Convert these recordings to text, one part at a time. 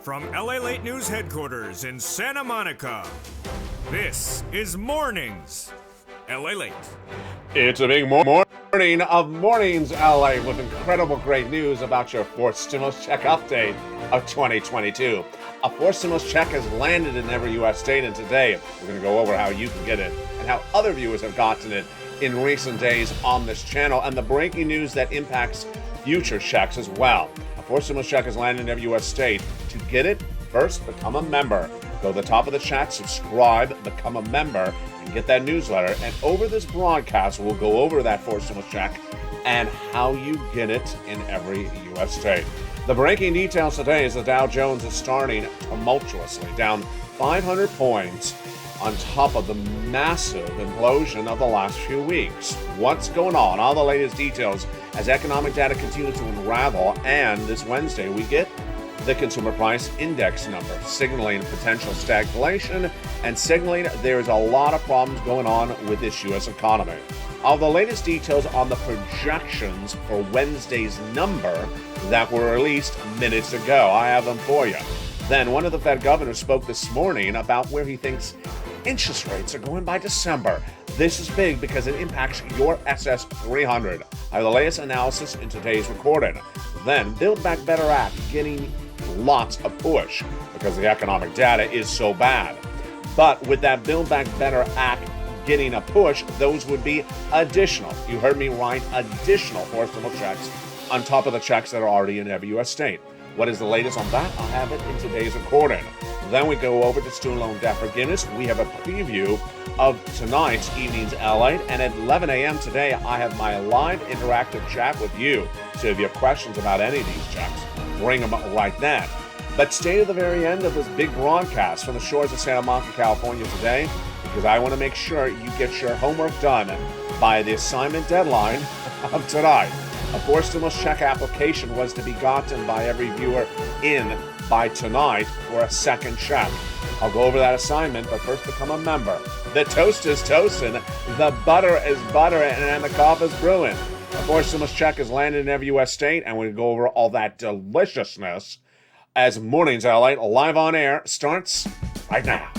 From LALATE News headquarters in Santa Monica, this is Mornings LALATE. It's a big morning of Mornings LA with incredible great news about your fourth stimulus check update of 2022. A fourth stimulus check has landed in every U.S. state, and today we're going to go over how you can get it and how other viewers have gotten it in recent days on this channel, and the breaking news that impacts future checks as well. A fourth stimulus check has landed in every U.S. state. To get it, first become a member. Go to the top of the chat, subscribe, become a member, and get that newsletter. And over this broadcast, we'll go over that fourth stimulus check and how you get it in every U.S. state. The breaking details today is the Dow Jones is starting tumultuously, down 500 points on top of the massive implosion of the last few weeks. What's going on? All the latest details as economic data continue to unravel, and this Wednesday we get the consumer price index number, signaling potential stagflation and signaling there's a lot of problems going on with this U.S. economy. All the latest details on the projections for Wednesday's number that were released minutes ago. I have them for you. Then one of the Fed governors spoke this morning about where he thinks interest rates are going by December. This is big because it impacts your SS 300. I have the latest analysis in today's recording. Then Build Back Better Act getting lots of push because the economic data is so bad. But with that Build Back Better Act getting a push, those would be additional. You heard me right, additional fourth stimulus checks on top of the checks that are already in every U.S. state. What is the latest on that? I'll have it in today's recording. Then we go over to student loan debt forgiveness. We have a preview of tonight's evening's LA, and at 11 a.m. today, I have my live interactive chat with you. So if you have questions about any of these checks, bring them up right then. But stay to the very end of this big broadcast from the shores of Santa Monica, California today, because I want to make sure you get your homework done by the assignment deadline of tonight. A fourth stimulus check application was to be gotten by every viewer in by tonight for a second check. I'll go over that assignment, but first become a member. The toast is toasting, the butter is butter, and the coffee is brewing. A fourth stimulus check has landed in every U.S. state, and we'll go over all that deliciousness as Mornings LA live on air starts right now.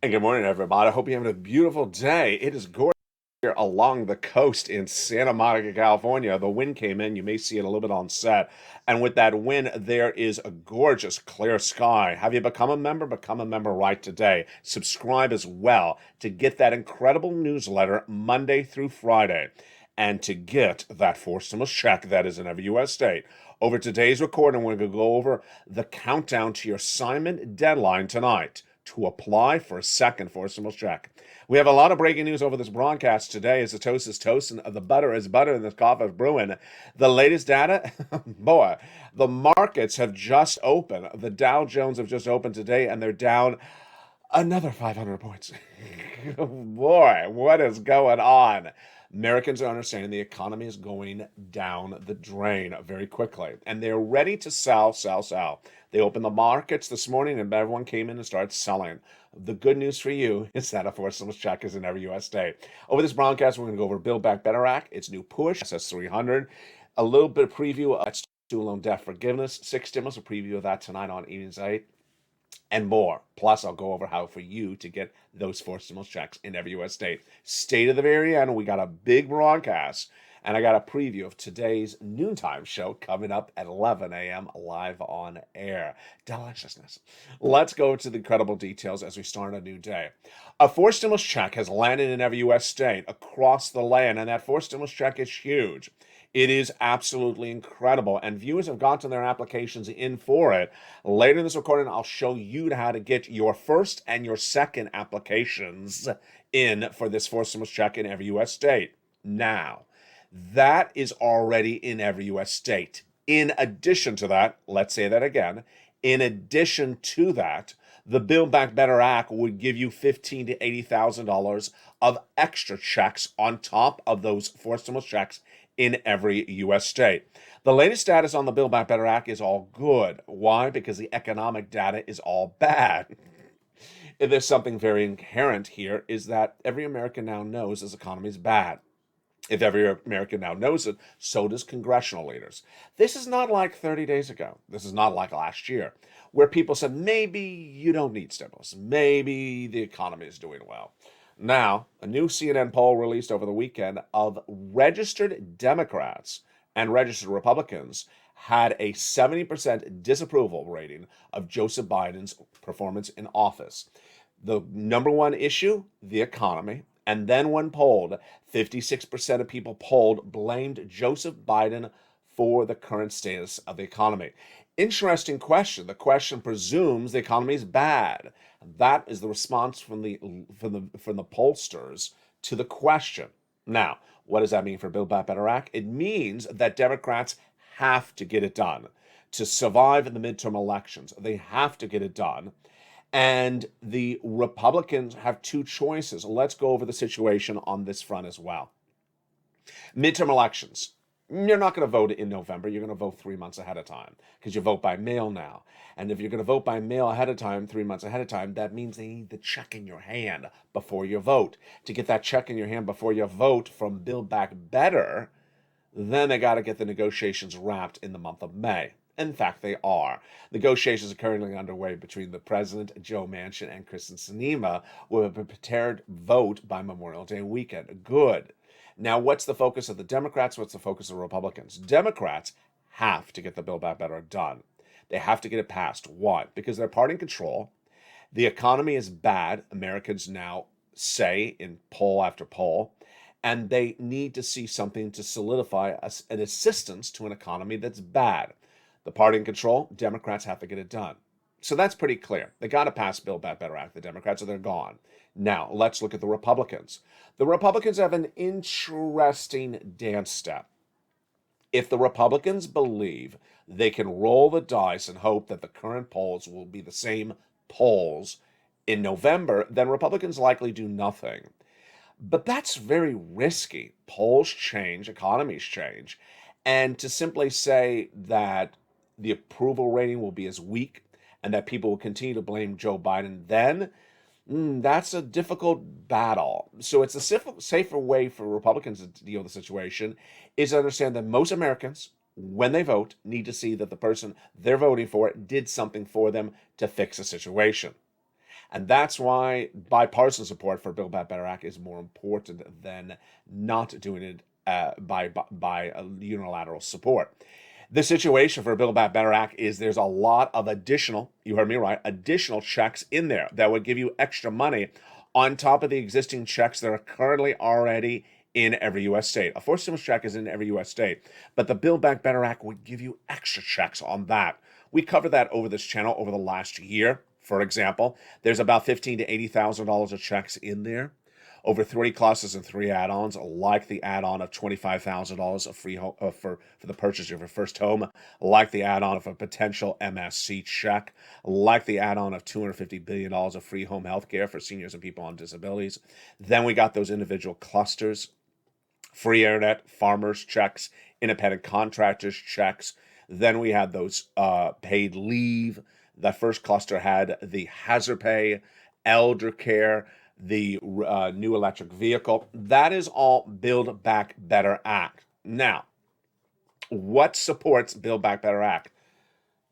And good morning, everybody. I hope you're having a beautiful day. It is gorgeous here along the coast in Santa Monica, California. The wind came in. You may see it a little bit on set. And with that wind, there is a gorgeous clear sky. Have you become a member? Become a member right today. Subscribe as well to get that incredible newsletter Monday through Friday. And to get that fourth stimulus check that is in every U.S. state. Over today's recording, we're going to go over the countdown to your assignment deadline tonight to apply for a second fourth stimulus check. We have a lot of breaking news over this broadcast today as the toast is toast and the butter is butter and the coffee is brewing. The latest data, boy, the markets have just opened. The Dow Jones have just opened today and they're down another 500 points. Boy, what is going on? Americans are understanding the economy is going down the drain very quickly, and they're ready to sell. They opened the markets this morning, and everyone came in and started selling. The good news for you is that a fourth stimulus check is in every U.S. state. Over this broadcast, we're going to go over Build Back Better Act, its new push, SS 300, a little bit of preview of student loan debt forgiveness, 6 stimulus, a preview of that tonight on Evening's 8. And more. Plus, I'll go over how for you to get those fourth stimulus checks in every U.S. state. Stay to the very end. We got a big broadcast, and I got a preview of today's noontime show coming up at 11 a.m. live on air. Deliciousness. Let's go to the incredible details as we start a new day. A fourth stimulus check has landed in every U.S. state across the land, and that fourth stimulus check is huge. It is absolutely incredible, and viewers have gotten their applications in for it. Later in this recording, I'll show you how to get your first and your second applications in for this fourth stimulus check in every U.S. state. Now, that is already in every U.S. state. In addition to that, let's say that again, in addition to that, the Build Back Better Act would give you $15,000 to $80,000 of extra checks on top of those forced stimulus checks in every U.S. state. The latest status on the Build Back Better Act is all good. Why? Because the economic data is all bad. There's something very inherent here, is that every American now knows this economy is bad. If every American now knows it, so does congressional leaders. This is not like 30 days ago. This is not like last year, where people said, maybe you don't need stimulus. Maybe the economy is doing well. Now, a new CNN poll released over the weekend of registered Democrats and registered Republicans had a 70% disapproval rating of Joseph Biden's performance in office. The number one issue, the economy. And then when polled, 56% of people polled blamed Joseph Biden for the current status of the economy. Interesting question. The question presumes the economy is bad. That is the response from the pollsters to the question. Now, what does that mean for Build Back Better Act? It means that Democrats have to get it done. To survive in the midterm elections, they have to get it done. And the Republicans have two choices. Let's go over the situation on this front as well. Midterm elections. You're not going to vote in November. You're going to vote 3 months ahead of time because you vote by mail now. And if you're going to vote by mail ahead of time, 3 months ahead of time, that means they need the check in your hand before you vote. To get that check in your hand before you vote from Build Back Better, then they got to get the negotiations wrapped in the month of May. In fact, they are. Negotiations are currently underway between the President, Joe Manchin, and Kristen Sinema with a prepared vote by Memorial Day weekend. Good. Now, what's the focus of the Democrats? What's the focus of the Republicans? Democrats have to get the Build Back Better done. They have to get it passed. Why? Because they're party in control. The economy is bad, Americans now say in poll after poll, and they need to see something to solidify an assistance to an economy that's bad. The party in control, Democrats have to get it done. So that's pretty clear. They got to pass Build Back Better Act, the Democrats, or they're gone. Now, let's look at the Republicans. The Republicans have an interesting dance step. If the Republicans believe they can roll the dice and hope that the current polls will be the same polls in November, then Republicans likely do nothing. But that's very risky. Polls change, economies change. And to simply say that the approval rating will be as weak and that people will continue to blame Joe Biden, then that's a difficult battle. So it's a safer way for Republicans to deal with the situation is to understand that most Americans, when they vote, need to see that the person they're voting for did something for them to fix a situation. And that's why bipartisan support for Build Back Better Act is more important than not doing it by a unilateral support. The situation for Build Back Better Act is there's a lot of additional, you heard me right, additional checks in there that would give you extra money on top of the existing checks that are currently already in every U.S. state. A forced stimulus check is in every U.S. state, but the Build Back Better Act would give you extra checks on that. We covered that over this channel over the last year. For example, there's about $15,000 to $80,000 of checks in there. Over 3 classes and 3 add-ons, like the add-on of $25,000 of free home for the purchase of your first home, like the add-on of a potential MSC check, like the add-on of $250 billion of free home health care for seniors and people on disabilities. Then we got those individual clusters, free internet, farmers checks, independent contractors checks. Then we had those paid leave. That first cluster had the hazard pay, elder care, the new electric vehicle. That is all Build Back Better Act. Now, what supports Build Back Better Act?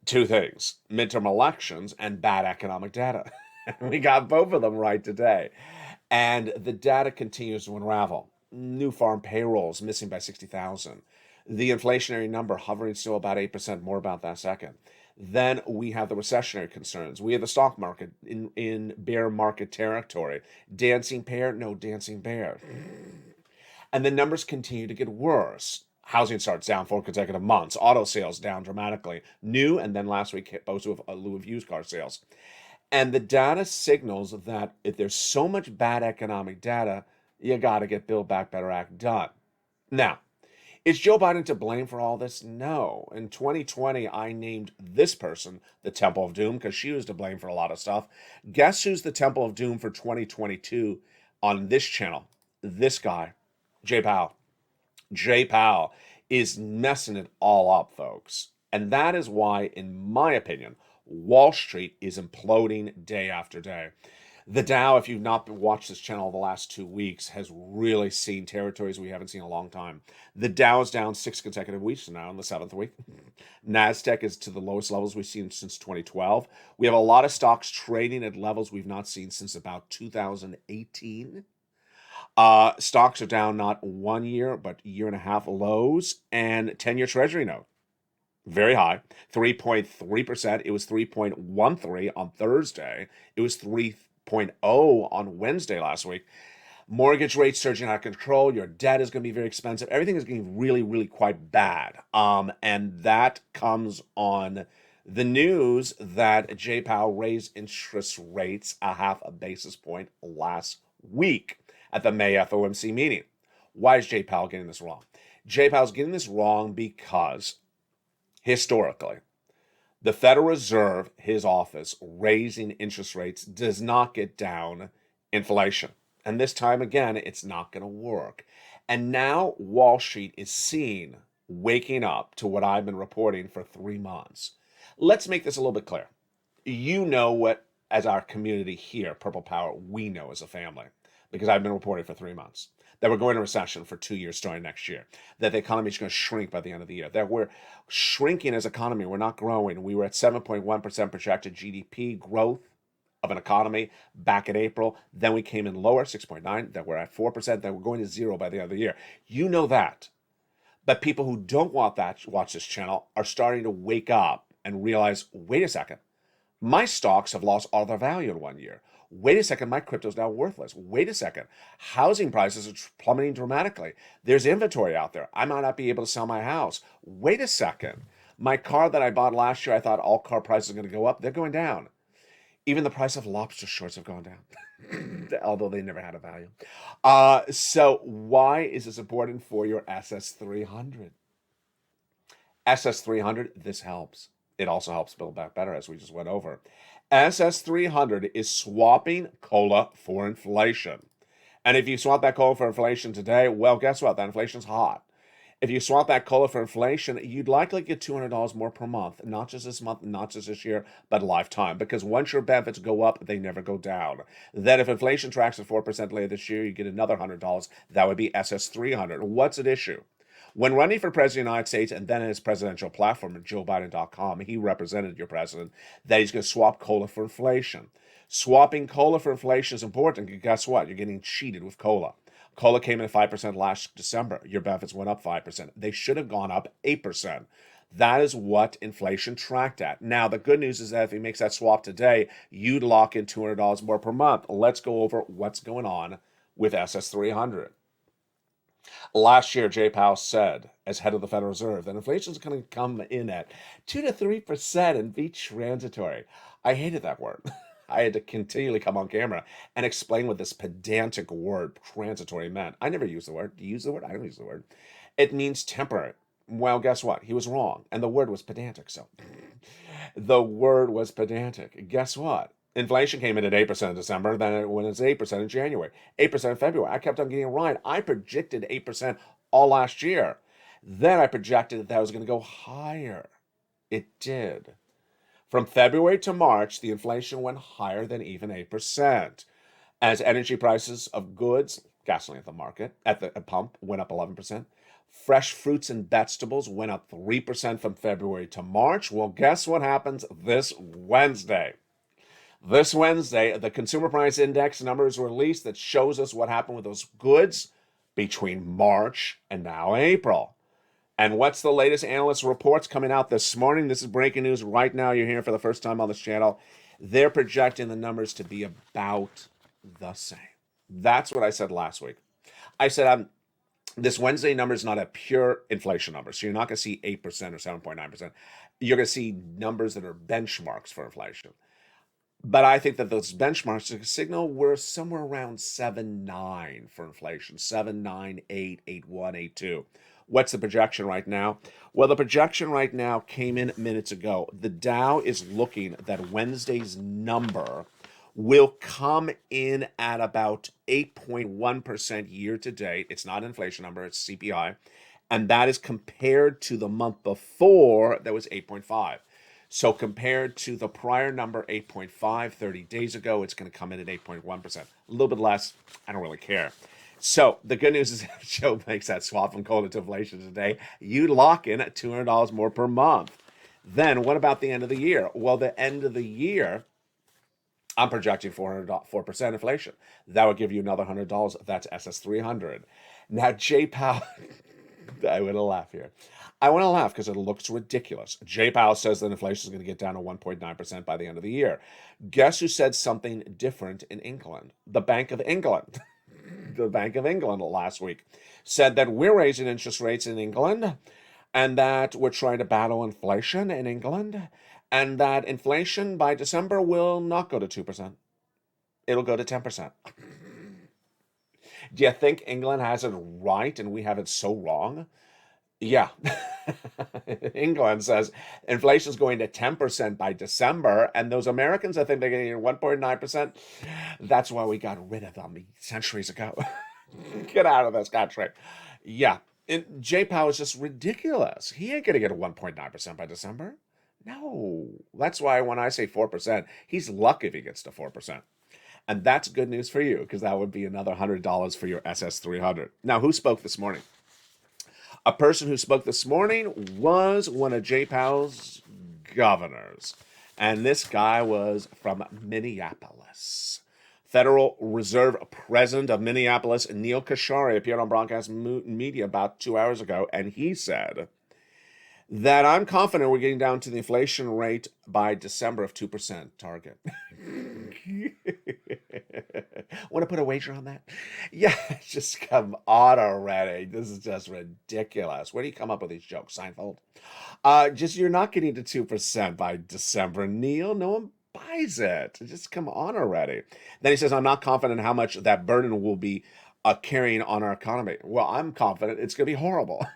2 things, midterm elections and bad economic data. We got both of them right today. And the data continues to unravel. New farm payrolls missing by 60,000. The inflationary number hovering still about 8%, more about that second. Then we have the recessionary concerns. We have the stock market in bear market territory. Dancing pair, no dancing bear. And the numbers continue to get worse. Housing starts down 4 consecutive months. Auto sales down dramatically. New, and then last week hit both with a lieu of used car sales. And the data signals that if there's so much bad economic data, you got to get Build Back Better Act done. Now, Is Joe Biden to blame for all this? No. In 2020, I named this person the Temple of Doom because she was to blame for a lot of stuff. Guess who's the Temple of Doom for 2022 on this channel? This guy, Jay Powell. Jay Powell is messing it all up, folks. And that is why, in my opinion, Wall Street is imploding day after day. The Dow, if you've not watched this channel the last 2 weeks, has really seen territories we haven't seen in a long time. The Dow is down 6 consecutive weeks now in the 7th week. NASDAQ is to the lowest levels we've seen since 2012. We have a lot of stocks trading at levels we've not seen since about 2018. Stocks are down not 1 year, but year and a half lows. And 10-year Treasury note, very high, 3.3%. It was 3.13 on Thursday. It was 3.0 on Wednesday last week. Mortgage rates surging out of control. Your debt is going to be very expensive. Everything is getting really, really quite bad. And that comes on the news that Jay Powell raised interest rates a half a basis point last week at the May FOMC meeting. Why is Jay Powell getting this wrong? Jay Powell's getting this wrong because historically, the Federal Reserve, his office, raising interest rates does not get down inflation. And this time again, it's not going to work. And now Wall Street is waking up to what I've been reporting for 3 months. Let's make this a little bit clear. You know what, as our community here, Purple Power, we know as a family, because I've been reporting for 3 months, that we're going to recession for 2 years starting next year, that the economy is going to shrink by the end of the year, that we're shrinking as an economy, we're not growing. We were at 7.1% projected GDP growth of an economy back in April. Then we came in lower, 6.9, then we're at 4%, then we're going to 0 by the end of the year. You know that. But people who don't watch this channel are starting to wake up and realize, wait a second, my stocks have lost all their value in 1 year. Wait a second, my crypto's now worthless. Wait a second, housing prices are plummeting dramatically. There's inventory out there. I might not be able to sell my house. Wait a second, my car that I bought last year, I thought all car prices are going to go up. They're going down. Even the price of lobster shorts have gone down, although they never had a value. So why is this important for your SS300? SS300, this helps. It also helps build back better, as we just went over. SS300 is swapping cola for inflation. And if you swap that cola for inflation today, well, guess what? That inflation's hot. If you swap that cola for inflation, you'd likely get $200 more per month, not just this month, not just this year, but lifetime. Because once your benefits go up, they never go down. Then if inflation tracks at 4% later this year, you get another $100. That would be SS300. What's at issue? When running for president of the United States and then in his presidential platform at JoeBiden.com, he represented your president that he's going to swap cola for inflation. Swapping cola for inflation is important because guess what? You're getting cheated with cola. Cola came in at 5% last December. Your benefits went up 5%. They should have gone up 8%. That is what inflation tracked at. Now, the good news is that if he makes that swap today, you'd lock in $200 more per month. Let's go over what's going on with SS300. Last year, Jay Powell said, as head of the Federal Reserve, that inflation is going to come in at 2 to 3% and be transitory. I hated that word. I had to continually come on camera and explain what this pedantic word transitory meant. I never use the word. Do you use the word? I don't use the word. It means temporary. Well, guess what? He was wrong. And the word was pedantic. So the word was pedantic. Guess what? Inflation came in at 8% in December, then it went as 8% in January, 8% in February. I kept on getting it right. I predicted 8% all last year. Then I projected that was going to go higher. It did. From February to March, the inflation went higher than even 8%. As energy prices of goods, gasoline at the market, at the pump, went up 11%. Fresh fruits and vegetables went up 3% from February to March. Well, guess what happens this Wednesday? This Wednesday, the Consumer Price Index numbers were released that shows us what happened with those goods between March and now April. And what's the latest analyst reports coming out this morning? This is breaking news right now. You're hearing for the first time on this channel. They're projecting the numbers to be about the same. That's what I said last week. I said this Wednesday number is not a pure inflation number. So you're not going to see 8% or 7.9%. You're going to see numbers that are benchmarks for inflation. But I think that those benchmarks signal we're somewhere around 7.9 for inflation, 7.9, 8, 8.1, 8.2. What's the projection right now? Well, the projection right now came in minutes ago. The Dow is looking that Wednesday's number will come in at about 8.1% year to date. It's not an inflation number, it's CPI. And that is compared to the month before, that was 8.5. So compared to the prior number, 8.5, 30 days ago, it's going to come in at 8.1%. A little bit less. I don't really care. So the good news is if Joe makes that swap from coal to inflation today, you lock in at $200 more per month. Then what about the end of the year? Well, the end of the year, I'm projecting 4% inflation. That would give you another $100. That's SS300. Now, Jay Powell, I want to laugh here. I want to laugh because it looks ridiculous. Jay Powell says that inflation is going to get down to 1.9% by the end of the year. Guess who said something different in England? The Bank of England. The Bank of England last week said that we're raising interest rates in England and that we're trying to battle inflation in England and that inflation by December will not go to 2%. It'll go to 10%. Do you think England has it right and we have it so wrong? Yeah. England says inflation is going to 10% by December, and those Americans, I think they're getting 1.9%. That's why we got rid of them centuries ago. Get out of this country. Yeah. Jay Powell is just ridiculous. He ain't going to get a 1.9% by December. No. That's why when I say 4%, he's lucky if he gets to 4%. And that's good news for you, because that would be another $100 for your SS300. Now, who spoke this morning? A person who spoke this morning was one of Jay Powell's governors. And this guy was from Minneapolis. Federal Reserve President of Minneapolis, Neil Kashari, appeared on broadcast media about 2 hours ago, and he said that I'm confident we're getting down to the inflation rate by December of 2% target. Want to put a wager on that? Yeah, just come on already. This is just ridiculous. Where do you come up with these jokes, Seinfeld? Just you're not getting to 2% by December, Neil. No one buys it. Just come on already. Then he says, I'm not confident how much that burden will be carrying on our economy. Well, I'm confident it's going to be horrible.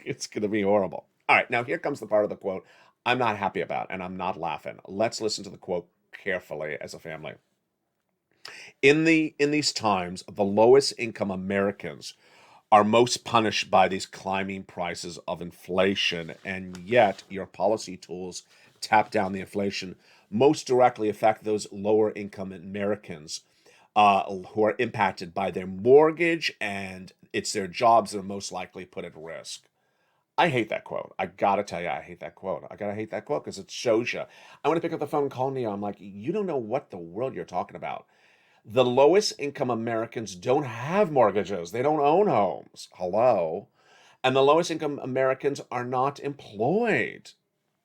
It's going to be horrible. All right, now here comes the part of the quote I'm not happy about, and I'm not laughing. Let's listen to the quote carefully as a family. In these times, the lowest income Americans are most punished by these climbing prices of inflation, and yet your policy tools tap down the inflation most directly affect those lower income Americans who are impacted by their mortgage, and it's their jobs that are most likely put at risk. I hate that quote. I gotta tell you, I hate that quote. I gotta hate that quote because it shows you. I want to pick up the phone and call Neil. I'm like, you don't know what the world you're talking about. The lowest income Americans don't have mortgages. They don't own homes. Hello. And the lowest income Americans are not employed.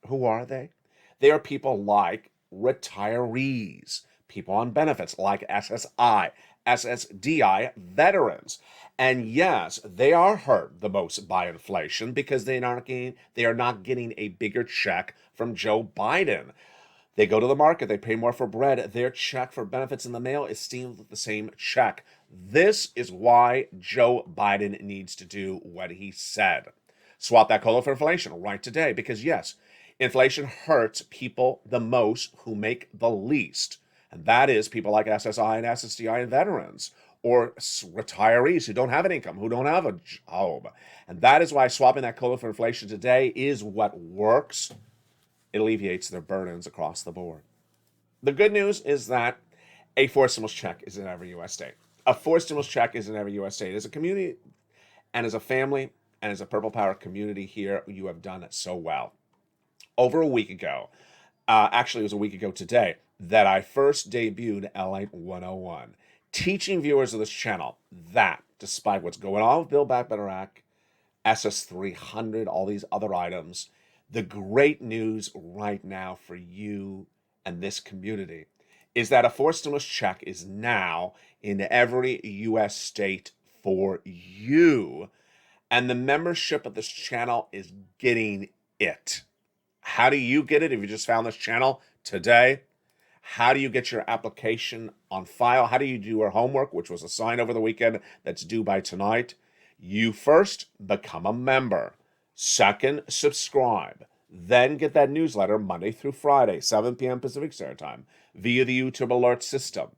Who are they? They are people like retirees, people on benefits like SSI, SSDI, veterans. And yes, they are hurt the most by inflation because they are not getting a bigger check from Joe Biden. They go to the market, they pay more for bread. Their check for benefits in the mail is still the same check. This is why Joe Biden needs to do what he said. Swap that COLA for inflation right today, because yes, inflation hurts people the most who make the least. And that is people like SSI and SSDI and veterans, or retirees who don't have an income, who don't have a job. And that is why swapping that COLA for inflation today is what works. It alleviates their burdens across the board. The good news is that a forced stimulus check is in every U.S. state. A forced stimulus check is in every U.S. state. As a community and as a family and as a Purple Power community here, you have done it so well. Over a week ago, actually it was a week ago today, that I first debuted LALATE 101, teaching viewers of this channel that despite what's going on with Build Back Better Act, SS300, all these other items, the great news right now for you and this community is that a forced stimulus check is now in every U.S. state for you. And the membership of this channel is getting it. How do you get it if you just found this channel today? How do you get your application on file? How do you do your homework, which was assigned over the weekend, that's due by tonight? You first become a member. Second, subscribe. Then get that newsletter Monday through Friday, 7 p.m. Pacific Standard Time, via the YouTube alert system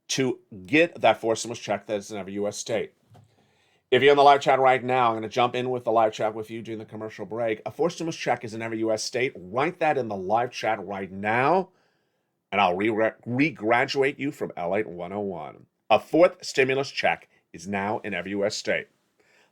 to get that four stimulus check that is in every U.S. state. If you're in the live chat right now, I'm going to jump in with the live chat with you during the commercial break. A four stimulus check is in every U.S. state. Write that in the live chat right now, and I'll re-graduate you from LATE 101. A fourth stimulus check is now in every U.S. state.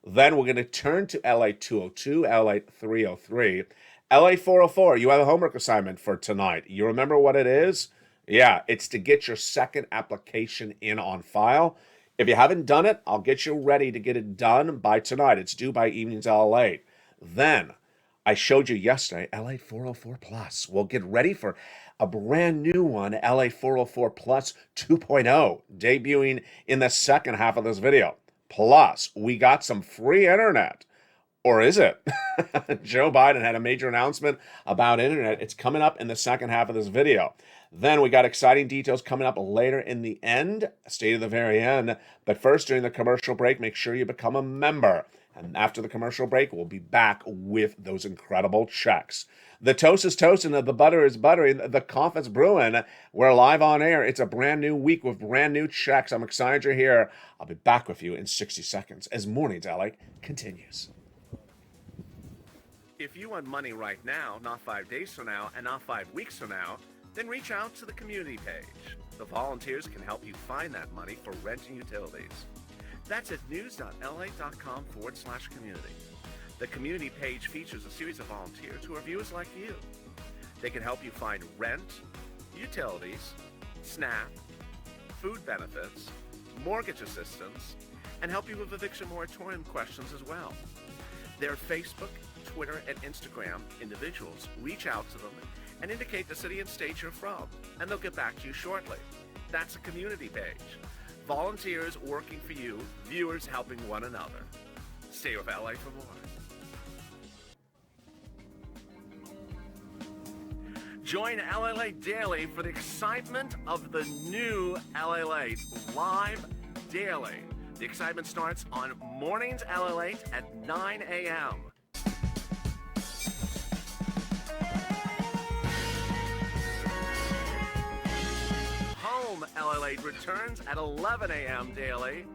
Then we're going to turn to LATE 202, LATE 303, LATE 404. You have a homework assignment for tonight. You remember what it is? Yeah, it's to get your second application in on file. If you haven't done it, I'll get you ready to get it done by tonight. It's due by evenings LA. Then, I showed you yesterday, LATE 404 Plus. We'll get ready for a brand new one, LATE 404 Plus 2.0, debuting in the second half of this video. Plus, we got some free internet. Or is it? Joe Biden had a major announcement about internet. It's coming up in the second half of this video. Then we got exciting details coming up later in the end, stay to the very end. But first, during the commercial break, make sure you become a member. And after the commercial break, we'll be back with those incredible checks. The toast is toasting, the butter is buttering, the coffee's brewing. We're live on air. It's a brand new week with brand new checks. I'm excited you're here. I'll be back with you in 60 seconds as Mornings LA continues. If you want money right now, not 5 days from now, and not 5 weeks from now, then reach out to the community page. The volunteers can help you find that money for rent and utilities. That's at news.la.com/community. The community page features a series of volunteers who are viewers like you. They can help you find rent, utilities, SNAP, food benefits, mortgage assistance, and help you with eviction moratorium questions as well. Their Facebook, Twitter, and Instagram individuals reach out to them and indicate the city and state you're from, and they'll get back to you shortly. That's a community page. Volunteers working for you, viewers helping one another. Stay with LA for more. Join LALATE Daily for the excitement of the new LALATE live daily. The excitement starts on Mornings LALATE at 9 a.m. Home LALATE returns at 11 a.m. daily.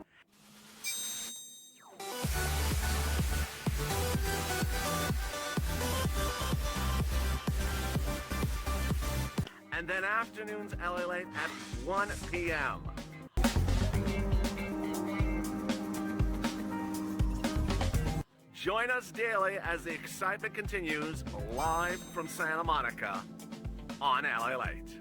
And then afternoons LALATE at 1 p.m. Join us daily as the excitement continues live from Santa Monica on LALATE.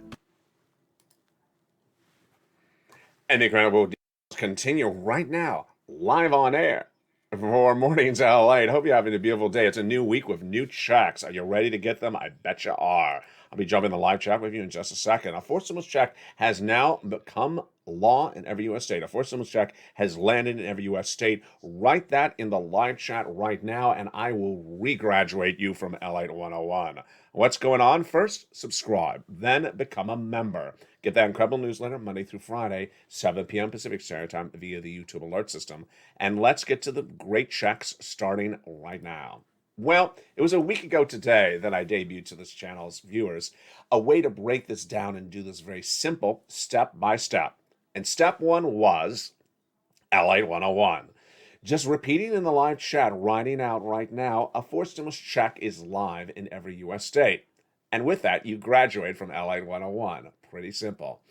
And the incredible deals continue right now, live on air for Mornings LA. Hope you're having a beautiful day. It's a new week with new checks. Are you ready to get them? I bet you are. I'll be jumping in the live chat with you in just a second. A fourth stimulus check has now become law in every U.S. state. A fourth stimulus check has landed in every U.S. state. Write that in the live chat right now, and I will re-graduate you from LATE 101. What's going on? First, subscribe. Then become a member. Get that incredible newsletter Monday through Friday, 7 p.m. Pacific Standard Time via the YouTube alert system. And let's get to the great checks starting right now. Well, it was a week ago today that I debuted to this channel's viewers a way to break this down and do this very simple step by step. And step one was LATE 101. Just repeating in the live chat, writing out right now, a fourth stimulus check is live in every U.S. state. And with that, you graduate from LATE 101. Pretty simple.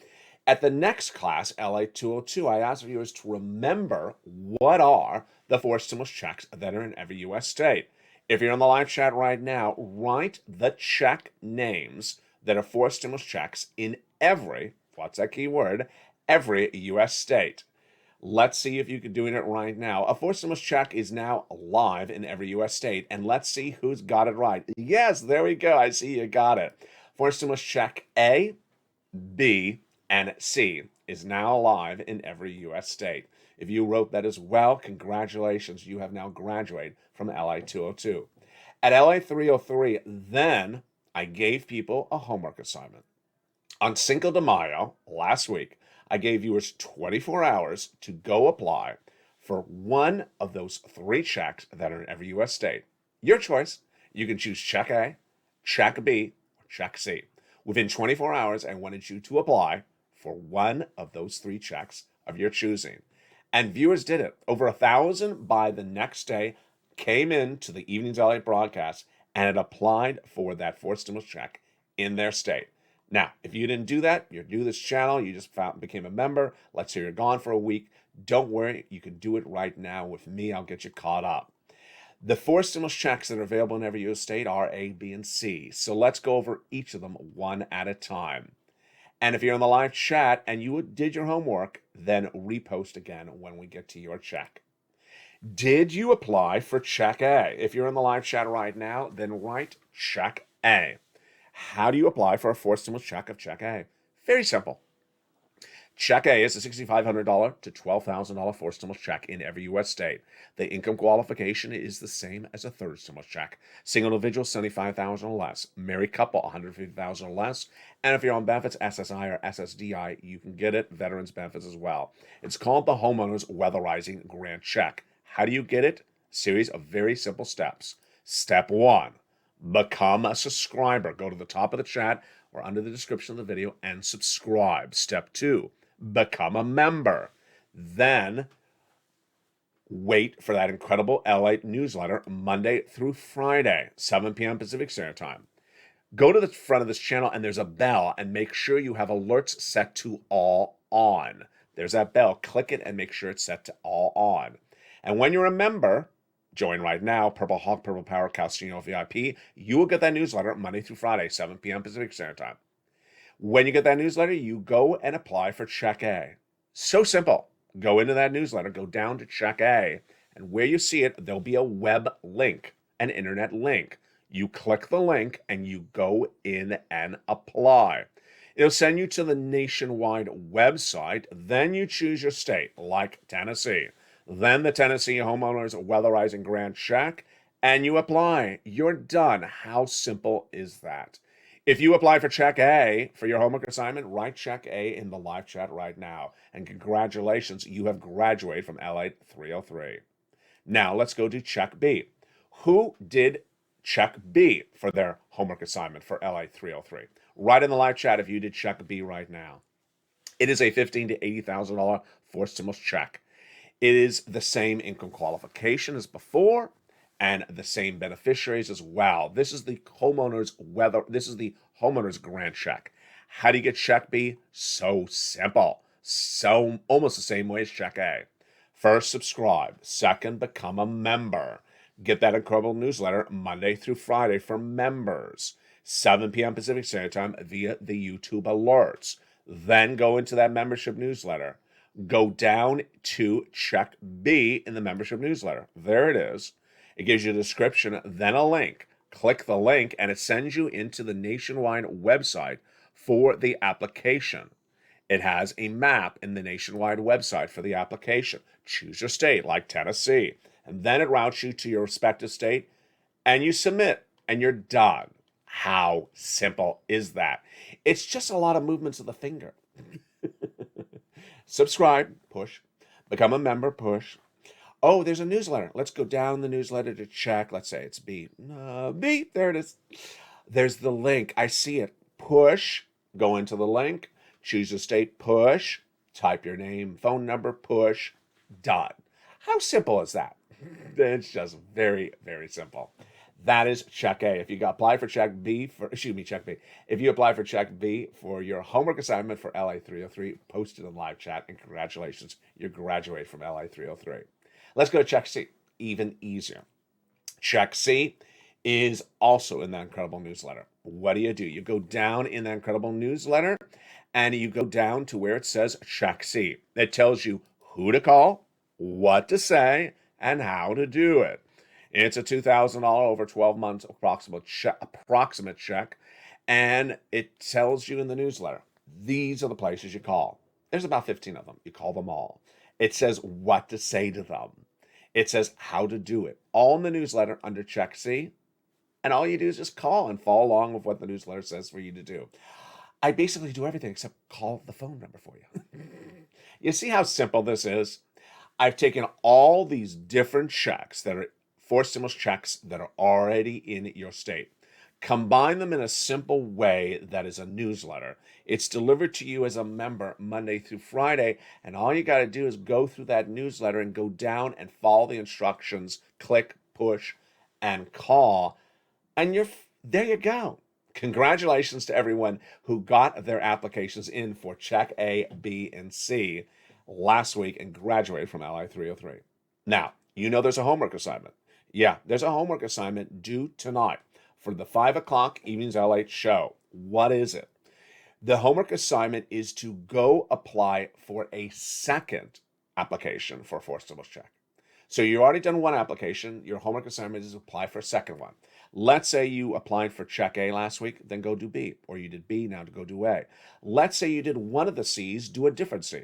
At the next class, LATE 202, I asked viewers to remember what are the four stimulus checks that are in every U.S. state. If you're in the live chat right now, write the check names that are four stimulus checks in every, what's that key word, every U.S. state. Let's see if you can do it right now. A fourth stimulus check is now live in every U.S. state, and let's see who's got it right. Yes, there we go. I see you got it. Fourth stimulus check A, B, and C is now live in every U.S. state. If you wrote that as well, congratulations. You have now graduated from LATE 202. At LATE 303, then I gave people a homework assignment. On Cinco de Mayo, last week, I gave viewers 24 hours to go apply for one of those 3 checks that are in every U.S. state. Your choice. You can choose check A, check B, or check C. Within 24 hours, I wanted you to apply for one of those 3 checks of your choosing. And viewers did it. Over 1,000 by the next day came into the Evenings LA broadcast and had applied for that fourth stimulus check in their state. Now, if you didn't do that, you're new to this channel, you just became a member, let's say you're gone for a week, don't worry, you can do it right now with me. I'll get you caught up. The 4 stimulus checks that are available in every U.S. state are A, B, and C. So let's go over each of them one at a time. And if you're in the live chat and you did your homework, then repost again when we get to your check. Did you apply for check A? If you're in the live chat right now, then write check A. How do you apply for a 4th stimulus check of check A? Very simple. Check A is a $6,500 to $12,000 fourth stimulus check in every U.S. state. The income qualification is the same as a 3rd stimulus check. Single individual, $75,000 or less. Married couple, $150,000 or less. And if you're on benefits, SSI or SSDI, you can get it. Veterans benefits as well. It's called the Homeowners Weatherizing Grant Check. How do you get it? Series of very simple steps. Step 1, become a subscriber. Go to the top of the chat or under the description of the video and subscribe. Step 2, become a member. Then wait for that incredible LALATE newsletter Monday through Friday, 7 p.m. Pacific Standard Time. Go to the front of this channel and there's a bell, and make sure you have alerts set to all on. There's that bell. Click it and make sure it's set to all on. And when you're a member, join right now, Purple Hawk, Purple Power, Calcino VIP. You will get that newsletter Monday through Friday, 7 p.m. Pacific Standard Time. When you get that newsletter, you go and apply for check A. So simple. Go into that newsletter, go down to check A, and where you see it, there'll be a web link, an internet link. You click the link and you go in and apply. It'll send you to the nationwide website. Then you choose your state, like Tennessee. Then the Tennessee Homeowners Weatherizing Grant Check, and you apply. You're done. How simple is that? If you apply for check A for your homework assignment, write check A in the live chat right now. And congratulations, you have graduated from LALATE 303. Now let's go to check B. Who did check B for their homework assignment for LALATE 303? Write in the live chat if you did check B right now. It is a $15,000 to $80,000 fourth stimulus check. It is the same income qualification as before, and the same beneficiaries as well. This is the homeowners grant check. How do you get check B? So simple. So almost the same way as check A. First, subscribe. Second, become a member. Get that incredible newsletter Monday through Friday for members. 7 p.m. Pacific Standard Time via the YouTube alerts. Then go into that membership newsletter. Go down to check B in the membership newsletter. There it is. It gives you a description, then a link. Click the link, and it sends you into the nationwide website for the application. It has a map in the nationwide website for the application. Choose your state, like Tennessee, and then it routes you to your respective state, and you submit, and you're done. How simple is that? It's just a lot of movements of the finger. Subscribe, push. Become a member, push. Oh, there's a newsletter. Let's go down the newsletter to check. Let's say it's B. B, there it is. There's the link. I see it. Push. Go into the link. Choose a state, push. Type your name, phone number, push. Done. How simple is that? It's just very, very simple. That is check A. If you apply for check B, check B. If you apply for check B for your homework assignment for LA 303, post it in live chat, and congratulations, you graduate from LA 303. Let's go to check C. Even easier. Check C is also in that incredible newsletter. What do? You go down in that incredible newsletter, and you go down to where it says check C. It tells you who to call, what to say, and how to do it. It's a $2,000 over 12 months approximate check, and it tells you in the newsletter, these are the places you call. There's about 15 of them. You call them all. It says what to say to them. It says how to do it. All in the newsletter under check C, and all you do is just call and follow along with what the newsletter says for you to do. I basically do everything except call the phone number for you. You see how simple this is? I've taken all these different checks that are forced stimulus checks that are already in your state, combine them in a simple way that is a newsletter. It's delivered to you as a member Monday through Friday, and all you got to do is go through that newsletter and go down and follow the instructions, click, push, and call, and there you go. Congratulations to everyone who got their applications in for Check A, B, and C last week and graduated from LI 303. Now, you know there's a homework assignment. Yeah, there's a homework assignment due tonight for the 5 o'clock Evenings LA show. What is it? The homework assignment is to go apply for a second application for a forced stimulus check. So you already done one application. Your homework assignment is to apply for a second one. Let's say you applied for Check A last week, then go do B. Or you did B, now to go do A. Let's say you did one of the C's, do a different C.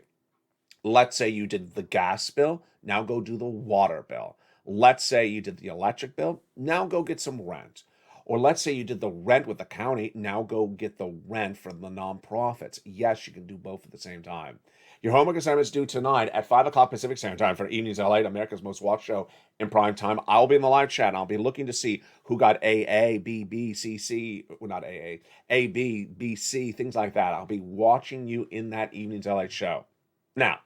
Let's say you did the gas bill, now go do the water bill. Let's say you did the electric bill, now go get some rent. Or let's say you did the rent with the county, now go get the rent from the nonprofits. Yes, you can do both at the same time. Your homework assignment is due tonight at 5 o'clock Pacific Standard Time for Evenings LA, America's most watched show in prime time. I'll be in the live chat, and I'll be looking to see who got AA, B, B, C, C, well, not AA, A, B, B, C, things like that. I'll be watching you in that Evenings LA show. Now,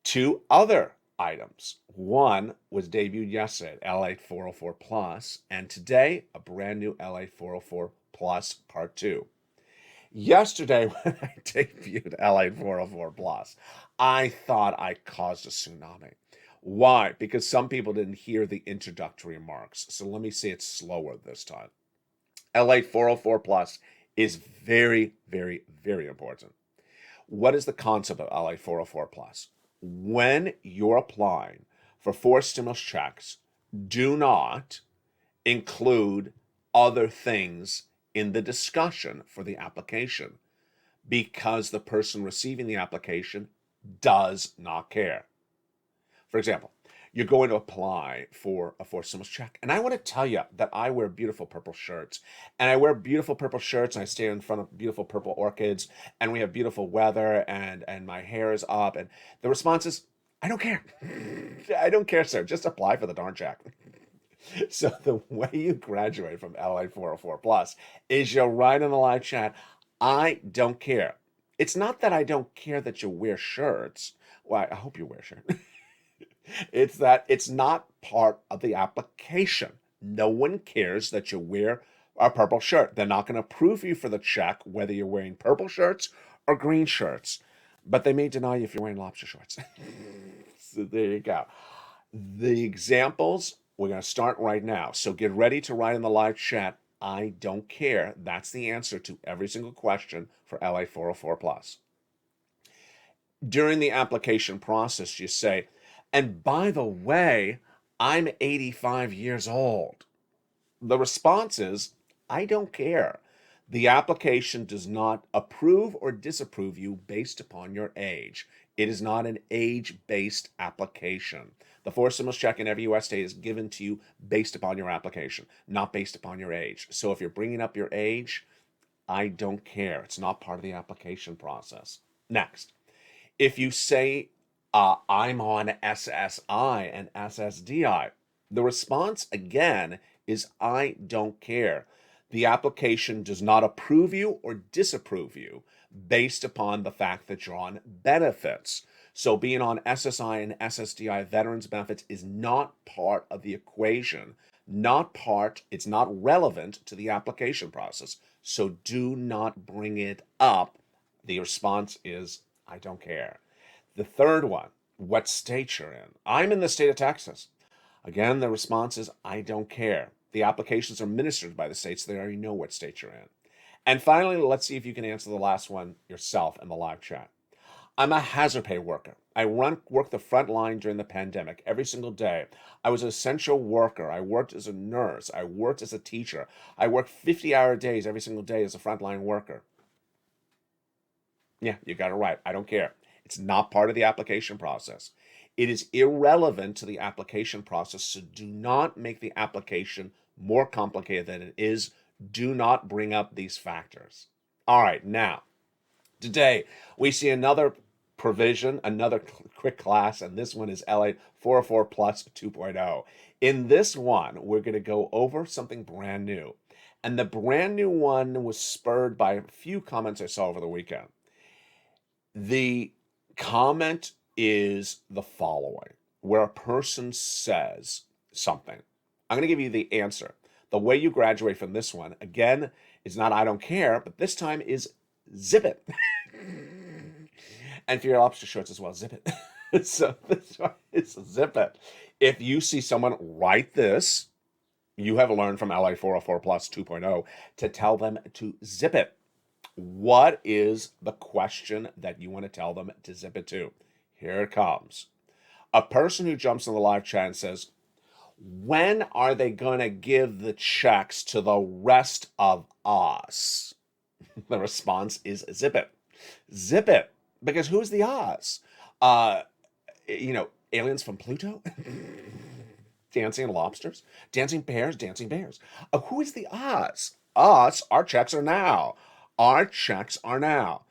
2 other items. One was debuted yesterday at LA 404 Plus, and today a brand new LA 404 Plus Part 2. Yesterday, when I debuted LA 404 Plus, I thought I caused a tsunami. Why? Because some people didn't hear the introductory remarks. So let me say it slower this time. LA 404 Plus is very, very, very important. What is the concept of LA 404 Plus? When you're applying for forced stimulus checks, do not include other things in the discussion for the application because the person receiving the application does not care. For example, you're going to apply for a forced stimulus check. And I want to tell you that I wear beautiful purple shirts. And I wear beautiful purple shirts and I stand in front of beautiful purple orchids and we have beautiful weather and my hair is up. And the response is, I don't care. I don't care, sir. Just apply for the darn check. So the way you graduate from LA 404 Plus is you'll write in the live chat, I don't care. It's not that I don't care that you wear shirts. Well, I hope you wear shirts. It's that it's not part of the application. No one cares that you wear a purple shirt. They're not going to approve you for the check whether you're wearing purple shirts or green shirts. But they may deny you if you're wearing lobster shorts. So there you go. The examples, we're going to start right now. So get ready to write in the live chat, I don't care. That's the answer to every single question for LA 404 Plus. During the application process, you say, and by the way, I'm 85 years old. The response is, I don't care. The application does not approve or disapprove you based upon your age. It is not an age-based application. The forced stimulus check in every U.S. state is given to you based upon your application, not based upon your age. So if you're bringing up your age, I don't care. It's not part of the application process. Next, if you say, I'm on SSI and SSDI, the response again is I don't care. The application does not approve you or disapprove you based upon the fact that you're on benefits. So being on SSI and SSDI veterans benefits is not part of the equation. It's not relevant to the application process. So do not bring it up. The response is, I don't care. The third one, what state you're in. I'm in the state of Texas. Again, the response is, I don't care. The applications are administered by the states. So they already know what state you're in. And finally, let's see if you can answer the last one yourself in the live chat. I'm a hazard pay worker. I worked the front line during the pandemic every single day. I was an essential worker. I worked as a nurse. I worked as a teacher. I worked 50-hour days every single day as a frontline worker. Yeah, you got it right. I don't care. It's not part of the application process. It is irrelevant to the application process, so do not make the application more complicated than it is. Do not bring up these factors. All right, now, today we see another provision, another quick class, and this one is LA 404 Plus 2.0. In this one, we're going to go over something brand new. And the brand new one was spurred by a few comments I saw over the weekend. The comment is the following, where a person says something. I'm going to give you the answer. The way you graduate from this one, again, is not I don't care, but this time is zip it. And for your lobster shorts as well, zip it. So this one is zip it. If you see someone write this, you have learned from LA 404 Plus 2.0 to tell them to zip it. What is the question that you want to tell them to zip it to? Here it comes. A person who jumps in the live chat and says, when are they going to give the checks to the rest of us? The response is zip it. Zip it. Because who's the us? Aliens from Pluto? Dancing lobsters? Dancing bears? Dancing bears. Who is the us? Us, our checks are now. Our checks are now.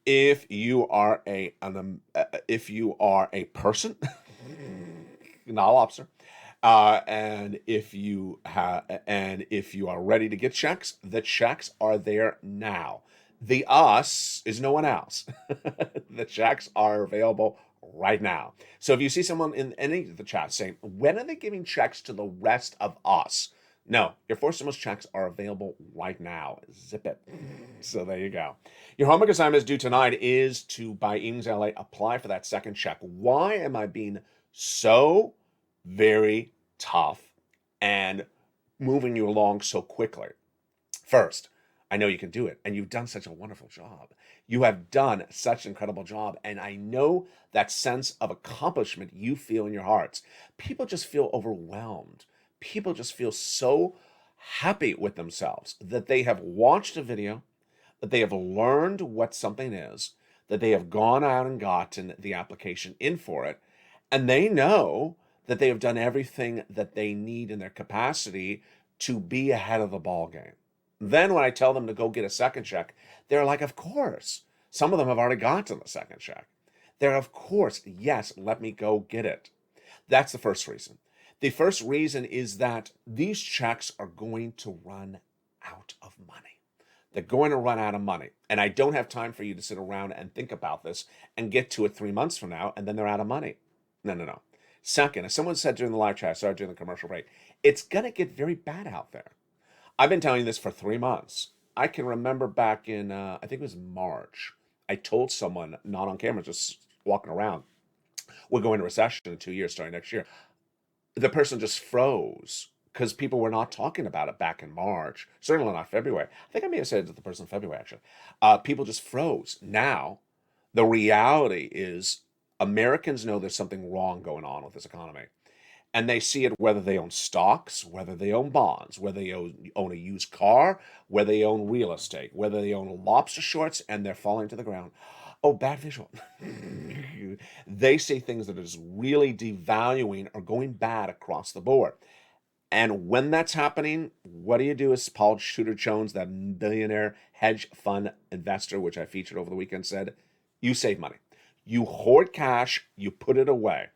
If you are a person, not a lobster, and if you are ready to get checks, the checks are there now. The us is no one else. The checks are available right now. So if you see someone in any of the chats saying, when are they giving checks to the rest of us? No, your 4 stimulus checks are available right now. Zip it. So there you go. Your homework assignment is due tonight is to, by Evenings LA, apply for that second check. Why am I being so very tough and moving you along so quickly? First, I know you can do it, and you've done such a wonderful job. You have done such an incredible job, and I know that sense of accomplishment you feel in your hearts. People just feel overwhelmed. People just feel so happy with themselves that they have watched a video, that they have learned what something is, that they have gone out and gotten the application in for it, and they know that they have done everything that they need in their capacity to be ahead of the ball game. Then when I tell them to go get a second check, they're like, of course. Some of them have already gotten the second check. They're, of course, yes, let me go get it. That's the first reason. The first reason is that these checks are going to run out of money. They're going to run out of money. And I don't have time for you to sit around and think about this and get to it 3 months from now, and then they're out of money. No. Second, as someone said during the live chat, I started during the commercial break, it's going to get very bad out there. I've been telling you this for 3 months. I can remember back in, I think it was March, I told someone, not on camera, just walking around, we're going to recession in 2 years, starting next year. The person just froze because people were not talking about it back in March, certainly not February. I think I may have said it to the person in February, actually. People just froze. Now, the reality is Americans know there's something wrong going on with this economy. And they see it whether they own stocks, whether they own bonds, whether they own a used car, whether they own real estate, whether they own lobster shorts, and they're falling to the ground. Oh, bad visual. They see things that are just really devaluing or going bad across the board. And when that's happening, what do you do? As Paul Tudor Jones, that billionaire hedge fund investor, which I featured over the weekend, said, you save money. You hoard cash, you put it away.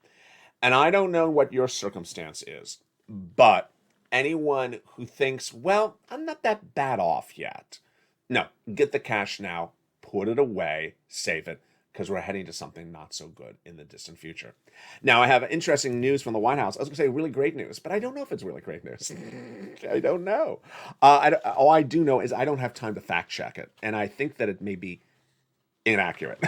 And I don't know what your circumstance is, but anyone who thinks, well, I'm not that bad off yet. No, get the cash now, put it away, save it, because we're heading to something not so good in the distant future. Now, I have interesting news from the White House. I was going to say really great news, but I don't know if it's really great news. I don't know. All I do know is I don't have time to fact check it, and I think that it may be inaccurate.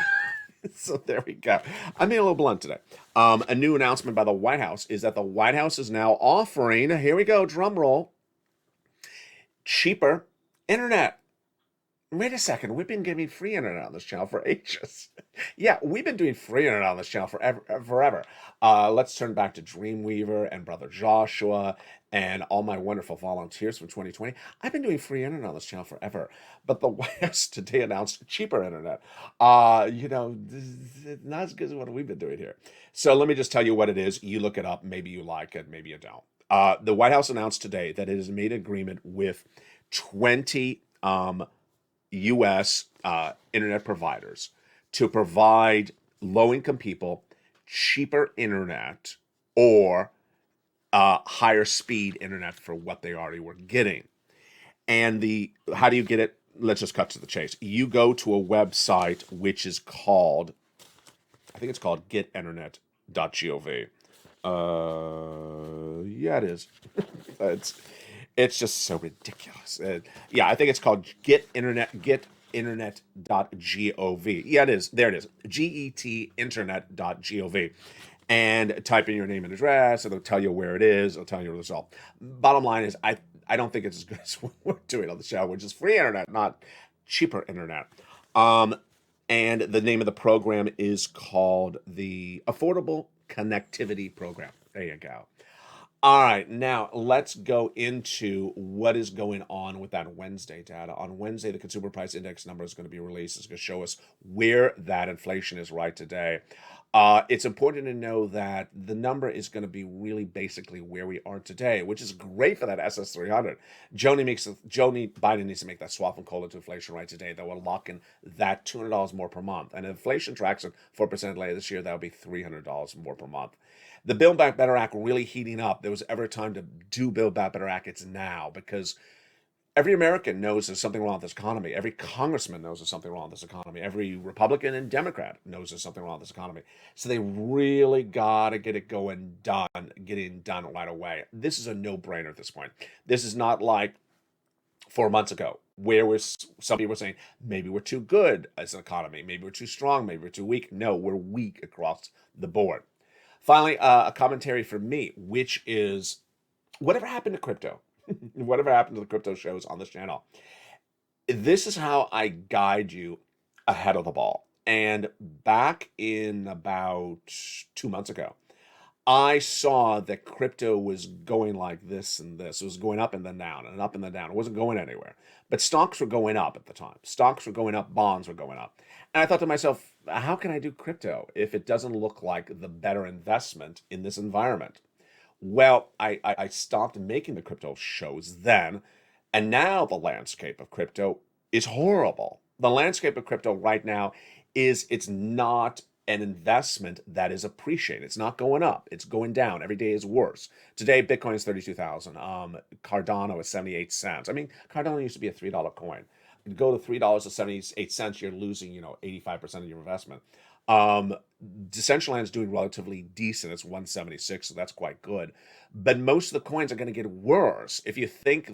So there we go. I'm being a little blunt today. A new announcement by the White House is that the White House is now offering, here we go, drum roll, cheaper internet. Wait a second, we've been giving free internet on this channel for ages. Yeah, we've been doing free internet on this channel forever. Let's turn back to Dreamweaver and Brother Joshua and all my wonderful volunteers from 2020. I've been doing free internet on this channel forever. But the White House today announced cheaper internet. Not as good as what we've been doing here. So let me just tell you what it is. You look it up. Maybe you like it. Maybe you don't. The White House announced today that it has made an agreement with 20 U.S. Internet providers to provide low-income people cheaper internet or higher speed internet for what they already were getting. And how do you get it? Let's just cut to the chase. You go to a website which is called, I think it's called getinternet.gov. Yeah, it is. It's just so ridiculous. Yeah, I think it's called getinternet.gov. Yeah, it is. There it is. getinternet.gov. And type in your name and address. It'll tell you where it is. It'll tell you the result. Bottom line is, I don't think it's as good as what we're doing on the show, which is free internet, not cheaper internet. And the name of the program is called the Affordable Connectivity Program. There you go. All right, now let's go into what is going on with that Wednesday data. On Wednesday, the Consumer Price Index number is going to be released. It's going to show us where that inflation is right today. It's important to know that the number is going to be really basically where we are today, which is great for that SS300. Joe Biden needs to make that swap from COLA to inflation right today. That will lock in that $200 more per month. And if inflation tracks at 4% later this year, that will be $300 more per month. The Build Back Better Act really heating up. There was ever a time to do Build Back Better Act, it's now, because every American knows there's something wrong with this economy. Every congressman knows there's something wrong with this economy. Every Republican and Democrat knows there's something wrong with this economy. So they really got to get it getting done right away. This is a no-brainer at this point. This is not like 4 months ago, where some people were saying, maybe we're too good as an economy, maybe we're too strong, maybe we're too weak. No, we're weak across the board. Finally, a commentary from me, which is, whatever happened to crypto? Whatever happened to the crypto shows on this channel? This is how I guide you ahead of the ball. And back in about 2 months ago, I saw that crypto was going like this and this. It was going up and then down and up and then down. It wasn't going anywhere. But stocks were going up at the time. Stocks were going up, bonds were going up. And I thought to myself, how can I do crypto if it doesn't look like the better investment in this environment? Well, I stopped making the crypto shows then, and now the landscape of crypto is horrible. The landscape of crypto right now it's not an investment that is appreciating. It's not going up. It's going down. Every day is worse. Today, Bitcoin is 32,000. Cardano is 78 cents. I mean, Cardano used to be a $3 coin. You go to $3.78, you're losing, 85% of your investment. Decentraland is doing relatively decent. It's 176, so that's quite good. But most of the coins are going to get worse. If you think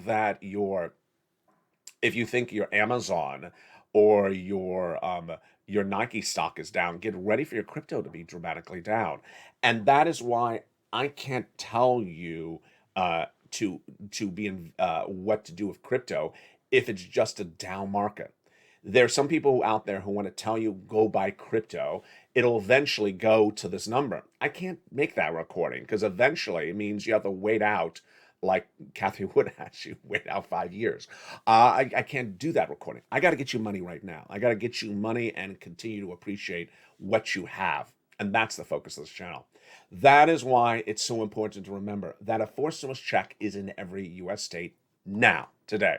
your Amazon or your Nike stock is down, get ready for your crypto to be dramatically down. And that is why I can't tell you what to do with crypto if it's just a down market. There's some people out there who want to tell you go buy crypto. It'll eventually go to this number. I can't make that recording because eventually it means you have to wait out, like Kathy Wood has you wait out 5 years. I can't do that recording. I got to get you money right now. I got to get you money and continue to appreciate what you have. And that's the focus of this channel. That is why it's so important to remember that a forced stimulus check is in every U.S. state now, today.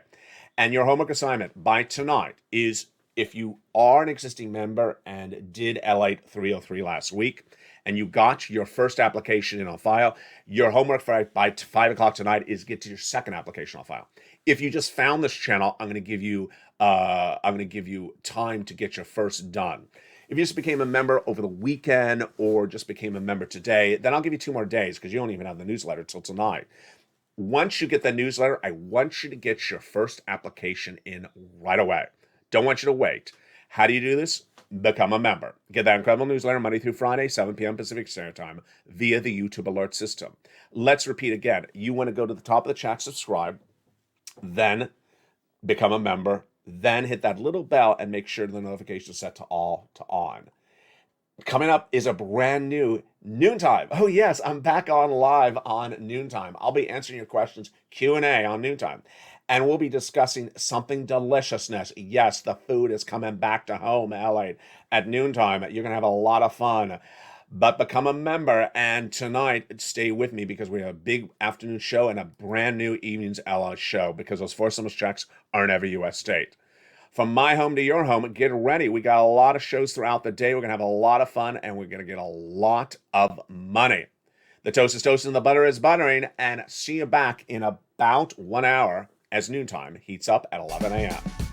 And your homework assignment by tonight is, if you are an existing member and did LALATE 303 last week, and you got your first application in on file, your homework by 5 o'clock tonight is get to your second application on file. If you just found this channel, I'm going to give you time to get your first done. If you just became a member over the weekend or just became a member today, then I'll give you 2 more days because you don't even have the newsletter till tonight. Once you get the newsletter, I want you to get your first application in right away. Don't want you to wait. How do you do this? Become a member. Get that incredible newsletter Monday through Friday, 7 p.m. Pacific Standard Time via the YouTube alert system. Let's repeat again. You want to go to the top of the chat, subscribe, then become a member, then hit that little bell and make sure the notification is set to all to on. Coming up is a brand new Noontime. Oh yes, I'm back on live on Noontime. I'll be answering your questions, Q&A on Noontime. And we'll be discussing something deliciousness. Yes, the food is coming back to home, LA, at Noontime. You're going to have a lot of fun. But become a member, and tonight, stay with me because we have a big afternoon show and a brand new evening's LA show because those forced stimulus checks are in every U.S. state. From my home to your home, get ready. We got a lot of shows throughout the day. We're going to have a lot of fun, and we're going to get a lot of money. The toast is toasting, the butter is buttering, and see you back in about 1 hour as noontime heats up at 11 a.m.